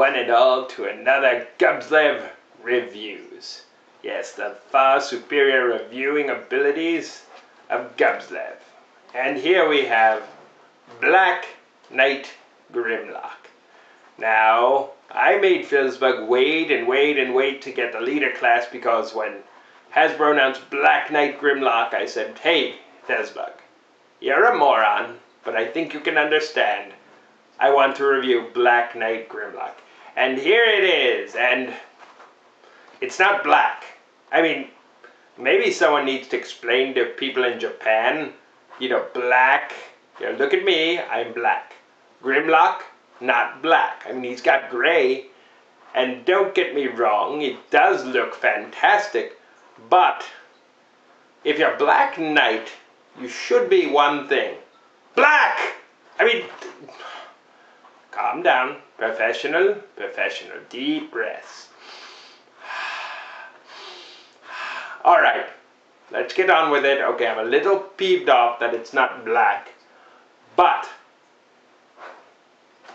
one and all to another Gubzlef Reviews. Yes, the far superior reviewing abilities of Gubzlef. And here we have Black Knight Grimlock. Now, I made felzbug wait and wait and wait to get the leader class because when Hasbro announced Black Knight Grimlock, I said, hey, felzbug, you're a moron, but I think you can understand. I want to review Black Knight Grimlock. And here it is, and it's not black. I mean, maybe someone needs to explain to people in Japan, you know, black. You know, look at me, I'm black. Grimlock, not black. I mean, he's got gray, and don't get me wrong, it does look fantastic, but if you're Black Knight, you should be one thing. Black! I mean, calm down. Professional, professional. Deep breaths. Alright, let's get on with it. Okay, I'm a little peeved off that it's not black, but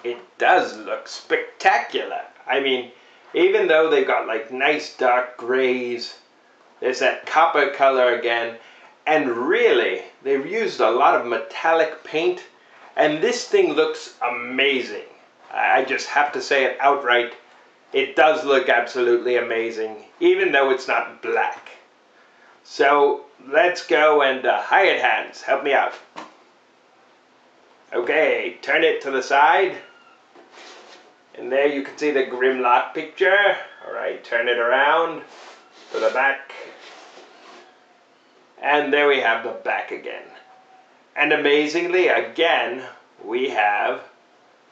it does look spectacular. I mean, even though they've got like nice dark grays, there's that copper color again, and really, they've used a lot of metallic paint, and this thing looks amazing. I just have to say it outright. It does look absolutely amazing, even though it's not black. So, let's go and hired hands, help me out. Okay, turn it to the side. And there you can see the Grimlock picture. Alright, turn it around to the back. And there we have the back again. And amazingly, again, we have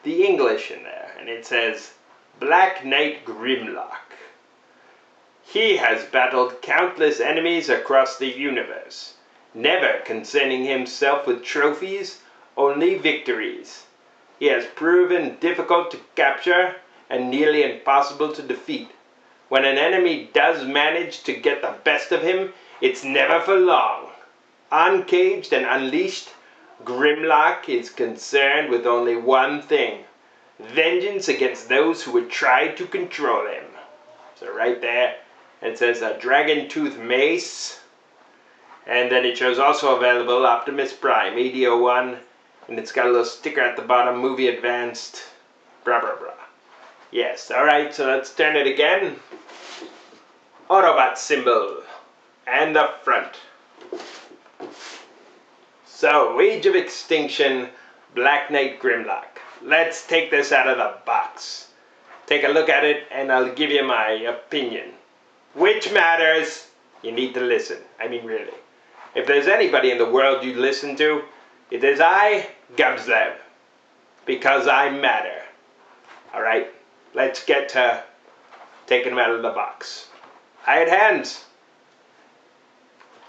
the English in there. And it says, Black Knight Grimlock. He has battled countless enemies across the universe, never concerning himself with trophies, only victories. He has proven difficult to capture and nearly impossible to defeat. When an enemy does manage to get the best of him, it's never for long. Uncaged and unleashed, Grimlock is concerned with only one thing: vengeance against those who would try to control him. So right there, it says a dragon tooth mace. And then it shows also available Optimus Prime, AD-20. And it's got a little sticker at the bottom, Movie Advanced, blah, blah, blah. Yes, alright, so let's turn it again. Autobot symbol. And the front. So, Age of Extinction, Black Knight Grimlock. Let's take this out of the box. Take a look at it, and I'll give you my opinion. Which matters, you need to listen. I mean, really. If there's anybody in the world you listen to, it is I, Gubzlef, because I matter. Alright, let's get to taking them out of the box. Hired hands.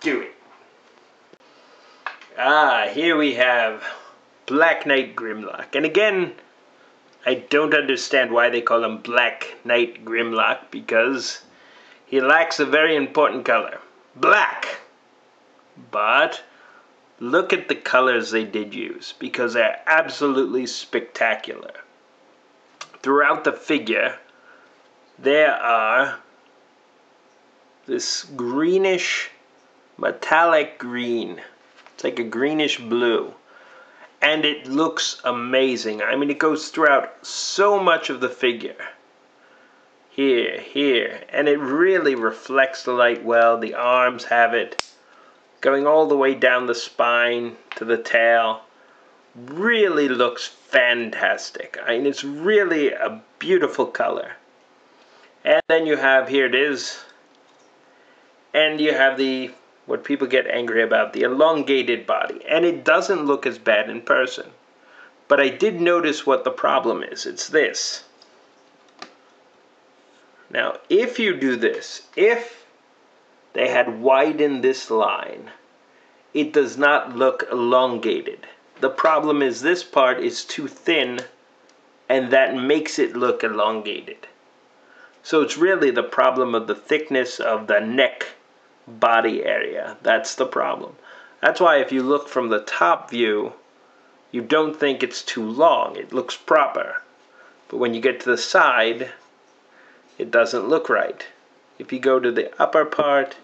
Do it. Here we have Black Knight Grimlock. And again, I don't understand why they call him Black Knight Grimlock, because he lacks a very important color. Black! But look at the colors they did use, because they're absolutely spectacular. Throughout the figure, there are this greenish, metallic green. It's like a greenish blue. And it looks amazing. I mean, it goes throughout so much of the figure. Here. And it really reflects the light well. The arms have it. Going all the way down the spine to the tail. Really looks fantastic. I mean, it's really a beautiful color. And then you have, here it is. And you have the, what people get angry about, the elongated body. And it doesn't look as bad in person. But I did notice what the problem is. It's this. Now, if you do this, if they had widened this line, it does not look elongated. The problem is this part is too thin, and that makes it look elongated. So it's really the problem of the thickness of the neck body area. That's the problem. That's why if you look from the top view, you don't think it's too long. It looks proper. But when you get to the side, it doesn't look right. If you go to the upper part,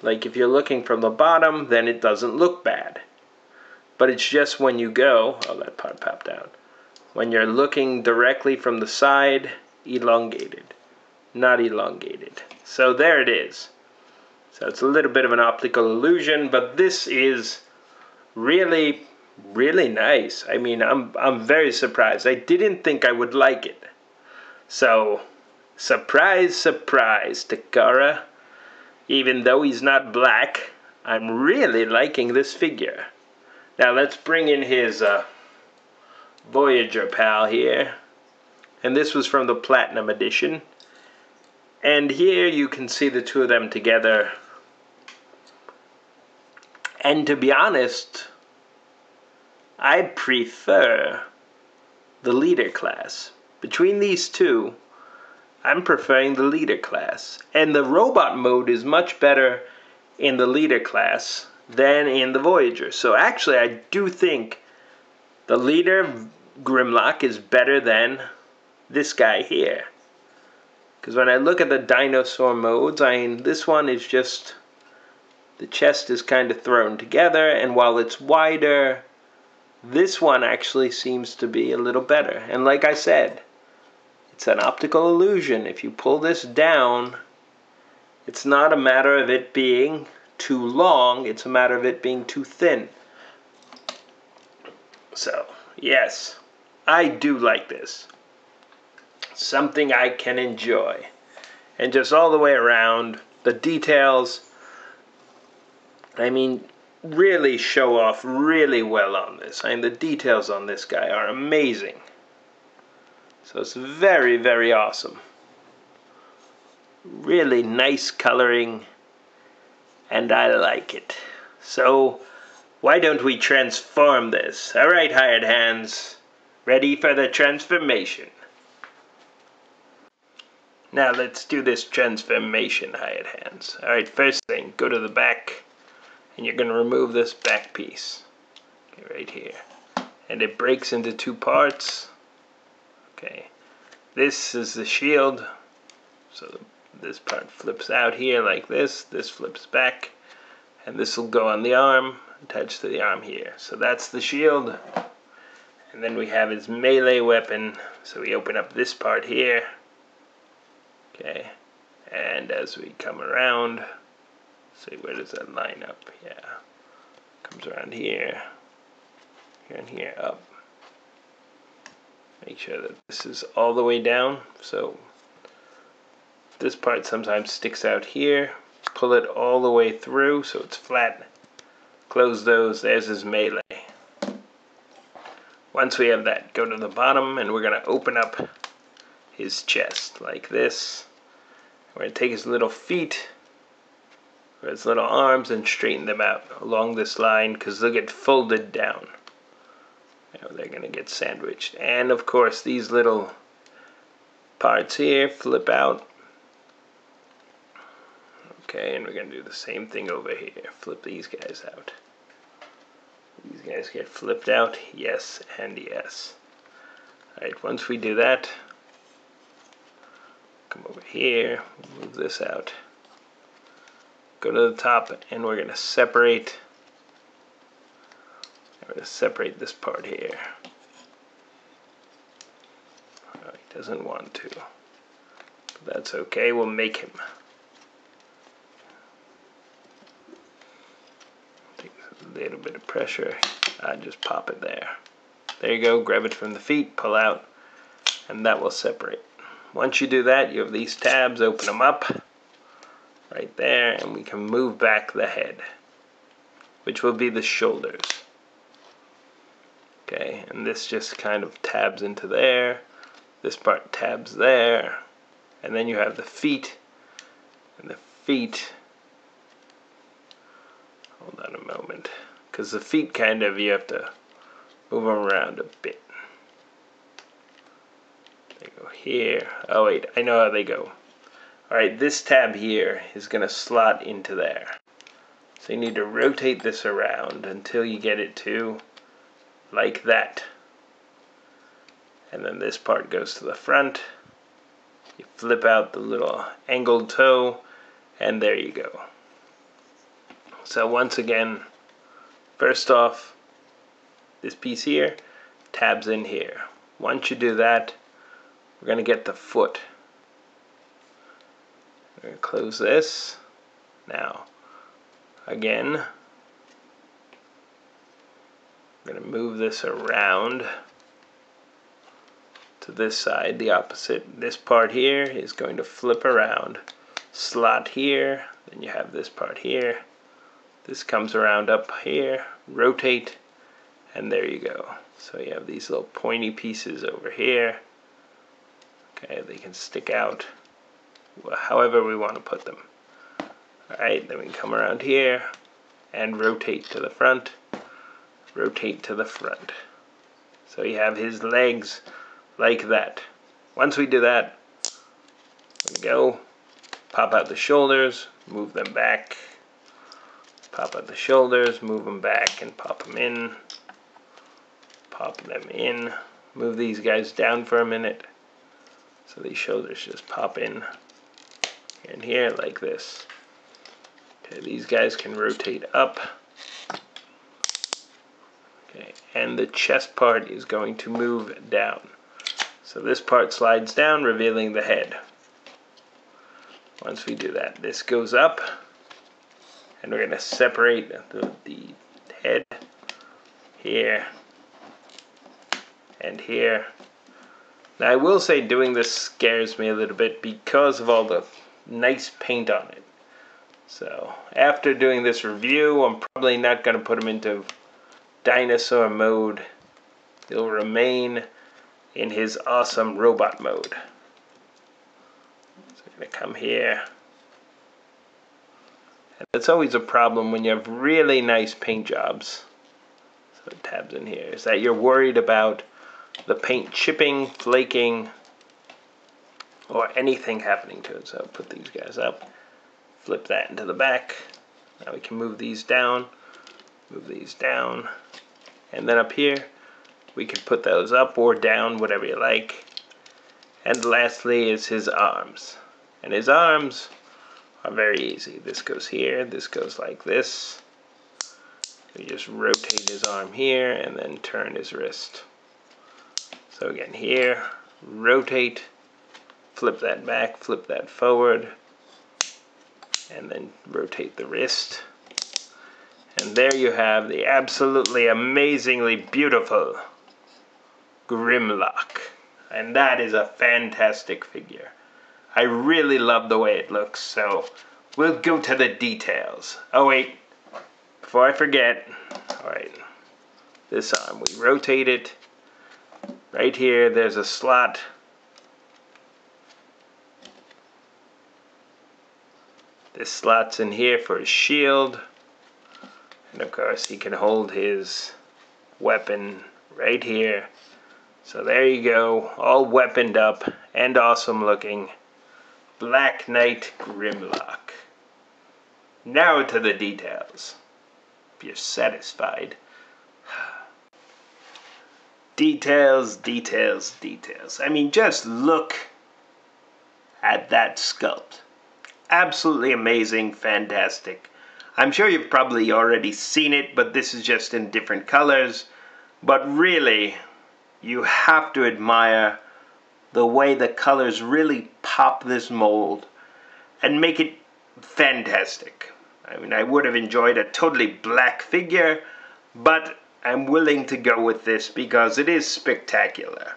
like if you're looking from the bottom, then it doesn't look bad. But it's just when you go, oh, that part popped out. When you're looking directly from the side, elongated, not elongated. So there it is. So it's a little bit of an optical illusion, but this is really, really nice. I mean, I'm very surprised. I didn't think I would like it. So, surprise, surprise, Takara. Even though he's not black, I'm really liking this figure. Now let's bring in his Voyager pal here. And this was from the Platinum Edition. And here you can see the two of them together. And to be honest, I prefer the leader class. Between these two, I'm preferring the leader class. And the robot mode is much better in the leader class than in the Voyager. So actually, I do think the leader Grimlock is better than this guy here. Because when I look at the dinosaur modes, I mean, this one is just, the chest is kind of thrown together, and while it's wider, this one actually seems to be a little better. And like I said, it's an optical illusion. If you pull this down, it's not a matter of it being too long, it's a matter of it being too thin. So, yes, I do like this. Something I can enjoy. And just all the way around, the details, I mean, really show off really well on this. I mean, the details on this guy are amazing. So it's very, very awesome. Really nice coloring, and I like it. So, why don't we transform this? Alright, hired hands, ready for the transformation. Now let's do this transformation, hired hands. Alright, first thing, go to the back, and you're going to remove this back piece. Okay, right here. And it breaks into two parts. Okay, this is the shield. So this part flips out here like this flips back, and this will go on the arm, attached to the arm here. So that's the shield. And then we have his melee weapon. So we open up this part here. Okay, and as we come around, see, where does that line up? Yeah, comes around here, here and here, up. Make sure that this is all the way down. So this part sometimes sticks out here. Pull it all the way through so it's flat. Close those. There's his melee. Once we have that, go to the bottom, and we're going to open up his chest like this. We're going to take his little feet, or his little arms, and straighten them out along this line, because they'll get folded down. They're going to get sandwiched. And of course, these little parts here flip out. Okay, and we're going to do the same thing over here. Flip these guys out. These guys get flipped out. Yes and yes. Alright, once we do that, come over here, move this out. Go to the top, and we're going to separate. We're going to separate this part here. Oh, he doesn't want to. But that's okay, we'll make him. Take a little bit of pressure. Just pop it there. There you go, grab it from the feet, pull out, and that will separate. Once you do that, you have these tabs, open them up. Right there, and we can move back the head, which will be the shoulders. Okay, and this just kind of tabs into there. This part tabs there. And then you have the feet. And the feet, hold on a moment, because the feet kind of, you have to move them around a bit. They go here. Oh wait, I know how they go. Alright, this tab here is going to slot into there. So you need to rotate this around until you get it to like that. and then this part goes to the front. You flip out the little angled toe, and there you go. So once again, first off, this piece here tabs in here. Once you do that, we're going to get the foot. We're going to close this. Now, again, I'm going to move this around to this side, the opposite. This part here is going to flip around. Slot here, then you have this part here. This comes around up here, rotate, and there you go. So you have these little pointy pieces over here. Okay, they can stick out however we want to put them. Alright, then we can come around here and rotate to the front, rotate to the front. So you have his legs like that. Once we do that, we go, pop out the shoulders, move them back, pop out the shoulders, move them back and pop them in, pop them in, move these guys down for a minute, so these shoulders just pop in and here like this. Okay, these guys can rotate up. Okay, and the chest part is going to move down. So this part slides down, revealing the head. Once we do that, this goes up, and we're going to separate the head here and here. Now I will say doing this scares me a little bit because of all the nice paint on it. So after doing this review, I'm probably not going to put him into dinosaur mode. He'll remain in his awesome robot mode. So I'm going to come here. And that's always a problem when you have really nice paint jobs. So it tabs in here. Is that you're worried about the paint chipping, flaking, or anything happening to it. So I'll put these guys up. Flip that into the back. Now we can move these down, and then up here we can put those up or down, whatever you like. And lastly is his arms. And his arms are very easy. This goes here, this goes like this. You just rotate his arm here and then turn his wrist. So again here, rotate, flip that back, flip that forward, and then rotate the wrist. And there you have the absolutely amazingly beautiful Grimlock. And that is a fantastic figure. I really love the way it looks, so we'll go to the details. Oh wait, before I forget, alright, this arm, we rotate it. Right here, there's a slot. This slot's in here for his shield. And of course, he can hold his weapon right here. So there you go, all weaponed up and awesome looking. Black Knight Grimlock. Now to the details. If you're satisfied. Details, details, details. I mean, just look at that sculpt. Absolutely amazing, fantastic. I'm sure you've probably already seen it, but this is just in different colors. But really, you have to admire the way the colors really pop this mold and make it fantastic. I mean, I would have enjoyed a totally black figure, but I'm willing to go with this because it is spectacular.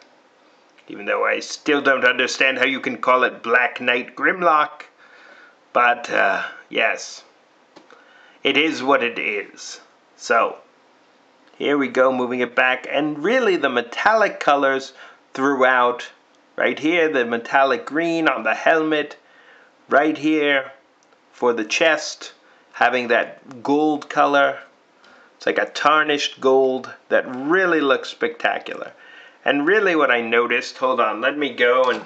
Even though I still don't understand how you can call it Black Knight Grimlock. But, yes, it is what it is. So, here we go, moving it back. And really, the metallic colors throughout. Right here, the metallic green on the helmet. Right here, for the chest, having that gold color. It's like a tarnished gold that really looks spectacular. And really what I noticed, hold on, let me go and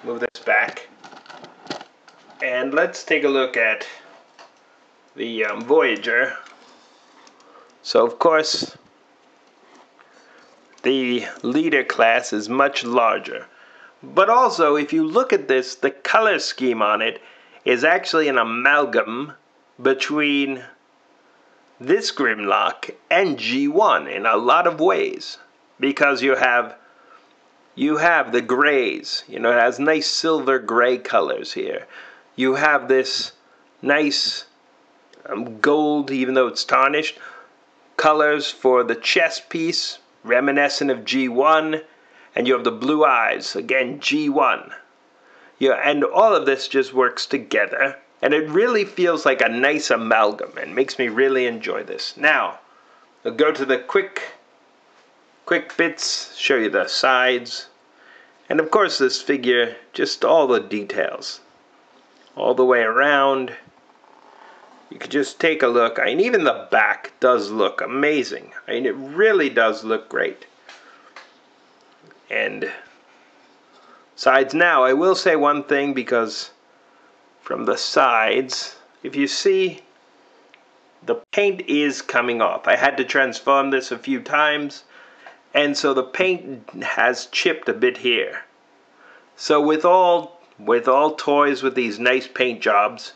move this back. And let's take a look at the Voyager. So of course, the leader class is much larger. But also, if you look at this, the color scheme on it is actually an amalgam between this Grimlock and G1 in a lot of ways. Because you have the grays, it has nice silver gray colors here. You have this nice gold, even though it's tarnished, colors for the chest piece, reminiscent of G1, and you have the blue eyes, again G1. And all of this just works together, and it really feels like a nice amalgam, and makes me really enjoy this. Now, I'll go to the quick bits, show you the sides, and of course this figure, just all the details, all the way around. You could just take a look, and even the back does look amazing. It really does look great. And sides now, I will say one thing, because from the sides, if you see, the paint is coming off. I had to transform this a few times, and so the paint has chipped a bit here. So with all toys with these nice paint jobs,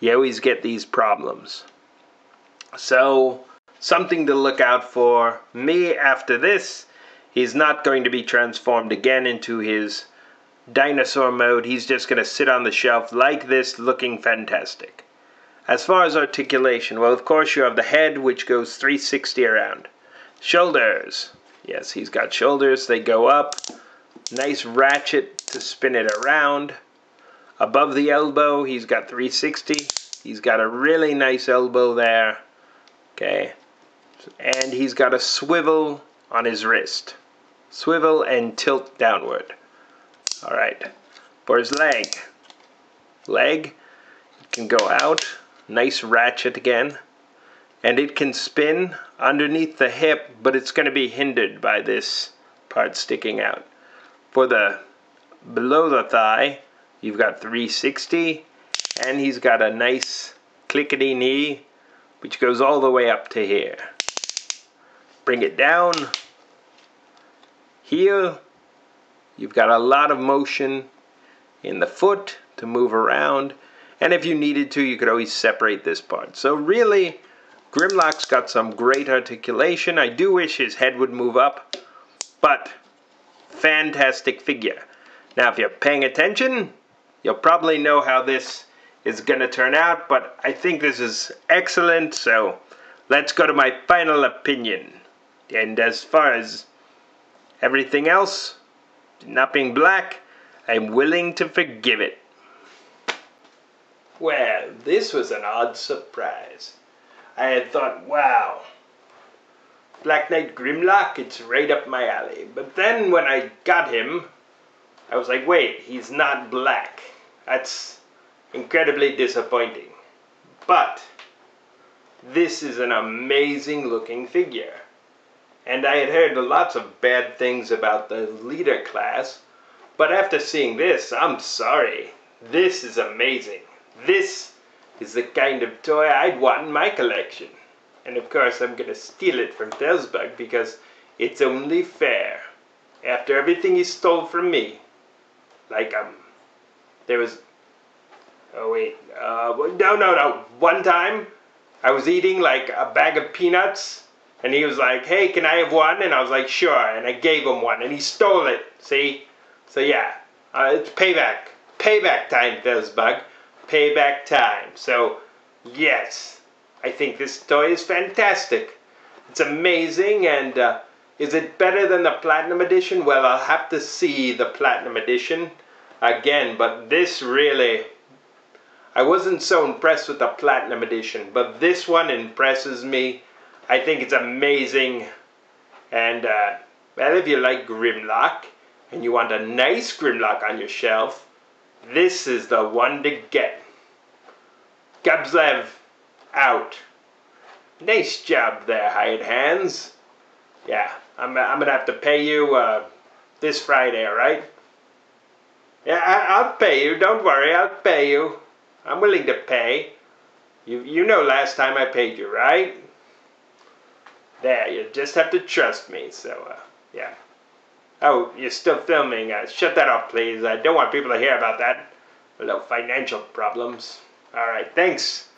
you always get these problems. So something to look out for. Me, after this, he's not going to be transformed again into his dinosaur mode. He's just going to sit on the shelf like this, looking fantastic. As far as articulation, well, of course you have the head, which goes 360 around. Shoulders. Yes, he's got shoulders. They go up. Nice ratchet to spin it around. Above the elbow, he's got 360. He's got a really nice elbow there. Okay. And he's got a swivel on his wrist. Swivel and tilt downward. Alright. For his leg. It can go out. Nice ratchet again. And it can spin underneath the hip, but it's going to be hindered by this part sticking out. For the below the thigh, you've got 360, and he's got a nice clickety knee, which goes all the way up to here. Bring it down. Heel, you've got a lot of motion in the foot to move around, and if you needed to, you could always separate this part. So really, Grimlock's got some great articulation. I do wish his head would move up, but fantastic figure. Now, if you're paying attention, you'll probably know how this is going to turn out, but I think this is excellent, so let's go to my final opinion. And as far as everything else, not being black, I'm willing to forgive it. Well, this was an odd surprise. I had thought, wow, Black Knight Grimlock, it's right up my alley. But then when I got him, I was like, wait, he's not black. That's incredibly disappointing. But this is an amazing looking figure. And I had heard lots of bad things about the leader class, but after seeing this, I'm sorry. This is amazing. This is the kind of toy I'd want in my collection. And of course, I'm going to steal it from felzbug because it's only fair. After everything he stole from me. Like, there was... Oh, wait. No. One time, I was eating, like, a bag of peanuts, and he was like, hey, can I have one? And I was like, sure. And I gave him one, and he stole it. See? So, yeah. It's payback. Payback time, felzbug. Payback time. So, yes. I think this toy is fantastic. It's amazing, and is it better than the Platinum Edition? Well, I'll have to see the Platinum Edition again, but this really... I wasn't so impressed with the Platinum Edition, but this one impresses me. I think it's amazing, and well, if you like Grimlock, and you want a nice Grimlock on your shelf, this is the one to get. Gubzlef out. Nice job there, hired hands. Yeah, I'm gonna have to pay you this Friday, alright? Yeah, I'll pay you, don't worry, I'll pay you. I'm willing to pay. You know last time I paid you, right? There, you just have to trust me, so, Yeah. Oh, you're still filming. Shut that off, please. I don't want people to hear about that. Little financial problems. Alright, thanks.